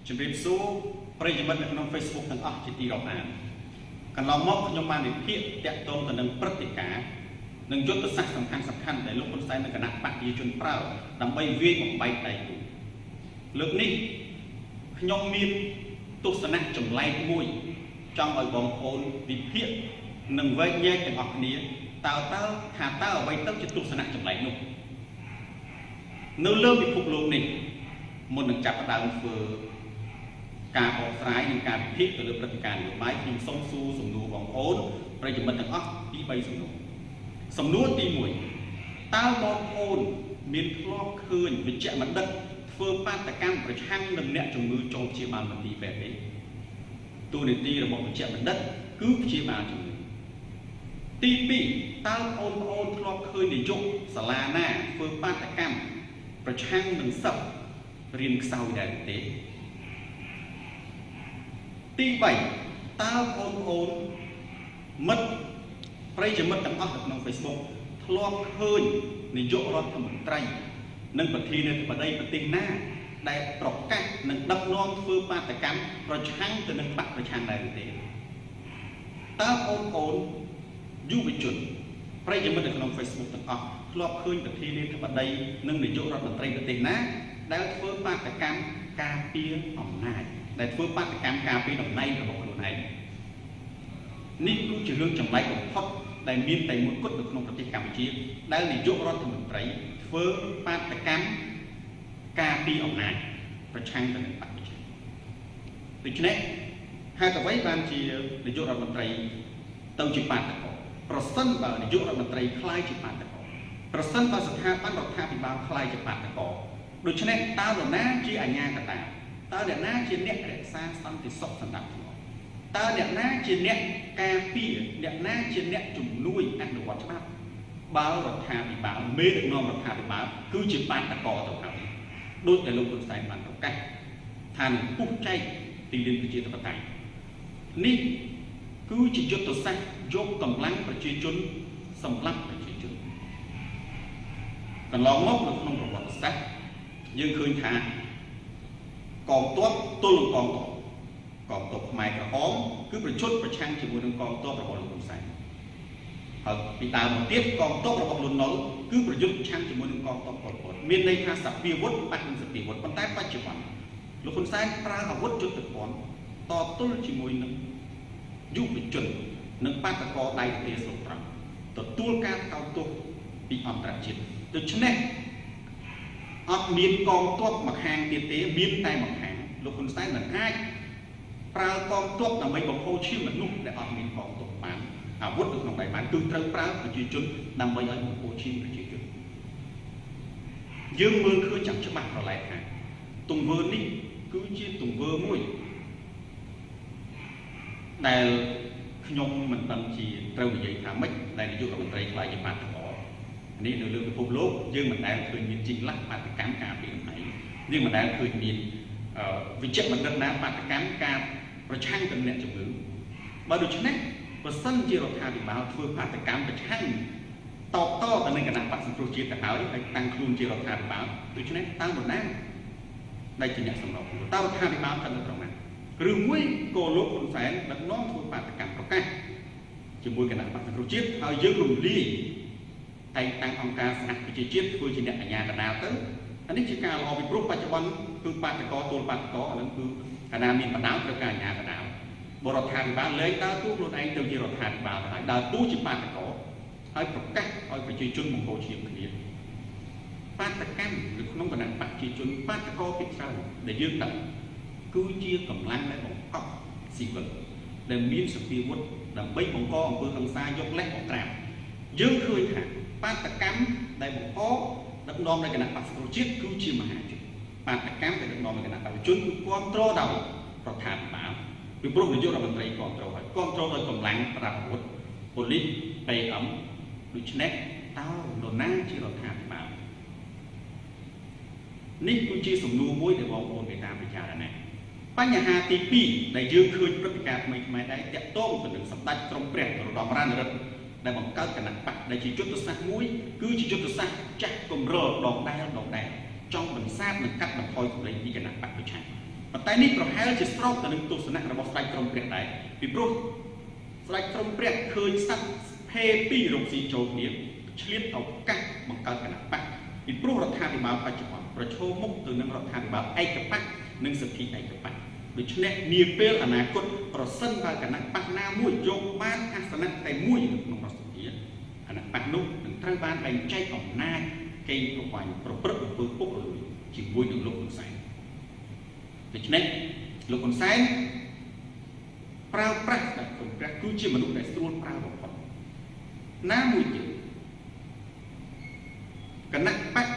ជំរាបសួរប្រិយមិត្តនៅក្នុង Facebook ទាំងអស់ជាទីរាប់អានកន្លងមកខ្ញុំបានវិភាគតាក់ទងទៅនឹងព្រឹត្តិការណ៍និងយុទ្ធសាស្ត្រសំខាន់ដែលលោកហ៊ុនសែននិងគណៈបកប្រជាជនប្រើដើម្បីវាយបំបែកដៃគូលើកនេះខ្ញុំមានទស្សនៈចម្លែកមួយចង់ឲ្យបងប្អូនវិភាគនិងវែកញែកទាំងអស់គ្នាតើអ្វីទៅជាទស្សនៈចម្លែកនោះនៅលើពិភពលោកនេះមុននឹងចាប់ផ្ដើមធ្វើការបកស្រាយនិងការវិភាគទៅលើព្រឹត្តិការណ៍នយោបាយខ្ញុំសូមសួរសំណួរបងប្អូនប្រិយមិត្តទាំងអស់ពី3សំណួរសំណួរទី1តើបងប្អូនមានធ្លាប់ឃើញវិជ្ជបណ្ឌិតធ្វើបាតកម្មប្រឆាំងនឹងអ្នកជំងឺចូលព្យាបាលមន្ទីរពេទ្យទេតួនាទីរបស់វិជ្ជបណ្ឌិតគឺព្យាបាលជំងឺទី2តើបងប្អូនធ្លាប់ឃើញនាយកសាលាណាធ្វើបាតកម្មប្រឆាំងនឹងសិស្សរៀនខ្សោយដែរទេទី3តើបងប្អូនមិត្តប្រិយមិត្តទាំងអស់នៅក្នុង Facebook ធ្លាប់ឃើញនាយករដ្ឋមន្ត្រីនិងប្រធានាធិបតីប្រទេសណាដែលប្រកាសនិងដឹកនាំធ្វើបាតកម្មប្រឆាំងទៅនឹងបកប្រឆាំងដែរទេតើបងប្អូនយុវជនប្រិយមិត្តនៅក្នុង Facebook ទាំងអស់ធ្លាប់ឃើញប្រធានាធិបតីនិងនាយករដ្ឋមន្ត្រីប្រទេសណាដែលធ្វើបាតកម្មការពារអំណាចដែលធ្វើបាតកម្មការពារតំណែងរបស់ខ្លួនឯងនេះគឺជារឿងចម្លែកបំផុតដែលមានតែមួយគត់នៅក្នុងប្រទេសកម្ពុជាដែលនាយករដ្ឋមន្ត្រីធ្វើបាតកម្មការពារអំណាចប្រឆាំងទៅនឹងបកប្រជាដូច្នេះហេតុអ្វីបានជានាយករដ្ឋមន្ត្រីទៅជាបាតកោប្រសិនបើនាយករដ្ឋមន្ត្រីខ្លាយជាបាតកោប្រសិនបើស្ថាប័នរដ្ឋាភិបាលខ្លាយជាបាតកោដូច្នេះតើនរណាជាអាជ្ញាកតាតើអ្នកណាជាអ្នករក្សាសន្តិសុខសណ្ដាប់ធ្នាប់តើអ្នកណាជាអ្នកការពារអ្នកណាជាអ្នកជំនួយអនុវត្តច្បាប់បើរដ្ឋាភិបាលមេដឹកនាំរដ្ឋាភិបាលគឺជាបាតកោទៅហើយដូចដែលលោកហ៊ុនសែនបានប្រកាសថានឹងពុះចែកទីលានប្រជាធិបតេយ្យនេះគឺជាយុទ្ធសាស្ត្រយកកម្លាំងប្រជាជនសម្លាប់ប្រជាជនកន្លងមកនៅក្នុងប្រវត្តិសាស្ត្រយើងឃើញថាកងទ័ពទល់នឹងកងទ័ពខ្មែរក្រហមគឺប្រជុំប្រឆាំងជាមួយនឹងកងទ័ពរបស់លោកហ៊ុនសែនហើយពីដើមមកទៀតកងទ័ពរបស់លន់នល់គឺប្រយុទ្ធប្រឆាំងជាមួយនឹងកងទ័ពប៉ុលពតមានន័យថាសពាវុធបាត់នឹងសពាវុធប៉ុន្តែបច្ចុប្បន្នលោកហ៊ុនសែនប្រើអាវុធយុទ្ធភ័ណ្ឌតទល់ជាមួយនឹងយុវជននិងបាតកោដៃទាស្រុកត្រង់ទទួលការកោតទោសពីអន្តរជាតិដូច្នេះអត់មានកងទ័ពមួយខាងទៀតទេមានតែមួយខាងលោកហ៊ុនសែនមិនអាចប្រើកងទ័ពដើម្បីបំផុសឈាមមនុស្សដែលអត់មានកងទ័ពបានអាវុធនៅក្នុងដៃបានគឺត្រូវប្រើប្រជាជនដើម្បីឲ្យបំផុសឈាមប្រជាជនយើងមើលឃើញចាំច្បាស់ប្រឡែកថាទង្វើនេះគឺជាទង្វើមួយដែលខ្ញុំមិនដឹងជាត្រូវនិយាយថាម៉េចដែលនាយករដ្ឋមន្ត្រីខ្លាយជាបាតកោនេះនៅលើពិភពលោកយើងមិនដែលឃើញមានជីងឡាស់បាតកម្មការពារអំណាចយើងមិនដែលឃើញមានវិជ្ជបណ្ឌិតណាបាតកម្មការប្រឆាំងទៅអ្នកជំងឺបើដូច្នេះបើសិនជារដ្ឋាភិបាលធ្វើបាតកម្មប្រឆាំងតបតទៅនឹងគណៈបក្សសង្គ្រោះជាតិទៅហើយតាំងខ្លួនជារដ្ឋាភិបាលដូច្នេះតើបណ្ណាដែលជាអ្នកសម្របខ្លួនតើរដ្ឋាភិបាលស្ថិតនៅត្រង់ណាឬមួយក៏លោកហ៊ុនសែនដឹកនាំធ្វើបាតកម្មប្រកាសជាមួយគណៈបក្សសង្គ្រោះជាតិហើយយើងរំលាយតែតាំងអង្គការសហប្រជាជាតិធ្វើជាអ្នកអាជ្ញាកណ្ដាលទៅអានេះជាការល្អពីព្រោះបច្ចុប្បន្នគឺបាតកោទល់បាតកោអានឹងគឺកណ្ដាលមានបណ្ដាលត្រូវការអាជ្ញាកណ្ដាលបរដ្ឋាភិបាលលែងដើរតួខ្លួនឯងទៅជារដ្ឋាភិបាលទៅហើយដើរតួជាបាតកោហើយប្រកាសឲ្យប្រជាជនបង្កឈាមគ្នាបាតកម្មនៅក្នុងគណៈបកប្រជាជនបាតកោពីច្រើនដែលយើងដឹងគឺជាកម្លាំងដែលបង្កប់ស៊ីវិលដែលមានសពាវុធដើម្បីបង្កអំពើហិង្សាយកលេសបង្ក្រាបយើងឃើញថាបាតកម្មដែលបង្កដឹកនាំដោយគណៈបក្សសង្គ្រោះជាតិគឺជាមហាជនបាតកម្មដែលដឹកនាំដោយគណៈបព្វជិជនគឺគ្រប់គ្រងដោយរដ្ឋាភិបាលពីព្រោះនាយករដ្ឋមន្ត្រីគ្រប់គ្រងហើយគ្រប់គ្រងដោយកម្លាំងប្រដាប់អាវុធប៉ូលីស PM ដូច្នេះតើនរណាជារដ្ឋាភិបាលនេះគឺជាសំណួរមួយដែលបងប្អូនគេតាមពិចារណាបញ្ហាទី2ដែលយើងឃើញព្រឹត្តិការណ៍ថ្មីដែរតាក់ទងទៅនឹងសម្ដេចក្រមព្រះនរោត្តមរណរដ្ឋដែលបង្កើតគណៈបកដែលជាយុទ្ធសាស្ត្រមួយគឺជាយុទ្ធសាស្ត្រចាស់គម្រោលដងដែលចង់បន្សាបនិងកាត់បន្ថយកម្រិតពីគណៈបកប្រឆាំង តែនេះប្រហែលជាស្របទៅនឹងទស្សនៈរបស់ស្ដេចក្រមព្រះដែរពីព្រោះស្ដេចក្រមព្រះឃើញសត្វភេពីររកស៊ីចូលគ្នាឆ្លៀតឱកាសបង្កើតគណៈបកពីព្រោះរដ្ឋាភិបាលបច្ចុប្បន្នប្រឈមមុខទៅនឹងរដ្ឋាភិបាលឯកបកនិងសិទ្ធិឯកបកដូច្នេះនាពេលអនាគតប្រសិនបើគណៈបកណាមួយយកបានអាសនៈតែមួយនៅក្នុងរដ្ឋសភាគណៈបកនោះនឹងត្រូវបានបែងចែកអំណាចកេងប្រវ័ញ្ចប្រព្រឹត្តអំពើពុករលួយជាមួយនឹងលោកហ៊ុនសែនដូច្នេះលោកហ៊ុនសែនប្រើប្រាស់តែក្រុមព្រះគឺជាមនុស្សដែលស្រួលប្រើបំផុតណាមួយទៀតគណៈបក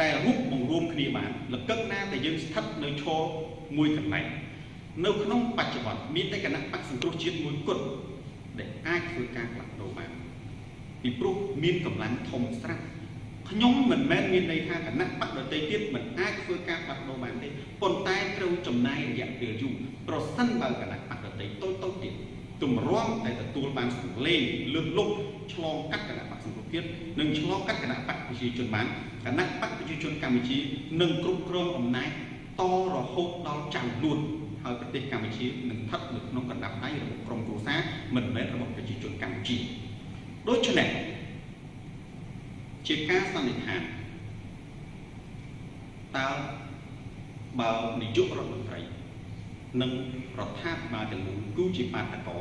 ដែលរួមបង្រួមគ្នាបានលកឹកណាតែយើងស្ថិតនៅឈរមួយកន្លែងនៅក្នុងបច្ចុប្បន្នមានតែគណៈបកសង្គ្រោះជាតិមួយគត់ដែលអាចធ្វើការផ្លាស់ប្ដូរបានពីព្រោះមានកម្លាំងធំស្រាប់ខ្ញុំមិនមែនមានន័យថាគណៈបកដទៃទៀតមិនអាចធ្វើការផ្លាស់ប្ដូរបានទេប៉ុន្តែត្រូវចំណាយរយៈពេលយូរប្រសិនបើគណៈបកដទៃតូចទៀតទម្រាំតែទទួលបានសម្លេងលើកលុបឆ្លងកាត់គណៈបកសង្គ្រោះជាតិនិងឆ្លងកាត់គណៈបកប្រជាជនបានគណៈបកប្រជាជនកម្ពុជានឹងគ្រប់គ្រងអំណាចតរហូតដល់ចាំលួនហើយប្រទេសកម្ពុជានឹងស្ថិតនៅក្នុងកណ្ដាប់ដៃរបស់ក្រុមគ្រួសារមិនមែនរបស់ប្រជាជនកម្ពុជាដូច្នេះជាការសន្និដ្ឋានតើបើនាយករដ្ឋមន្ត្រីនិងរដ្ឋាភិបាលទាំងមូលគឺជាបាតកោ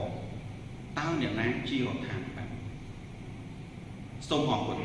តើអ្នកណាជារដ្ឋាភិបាលសូមអរគុណ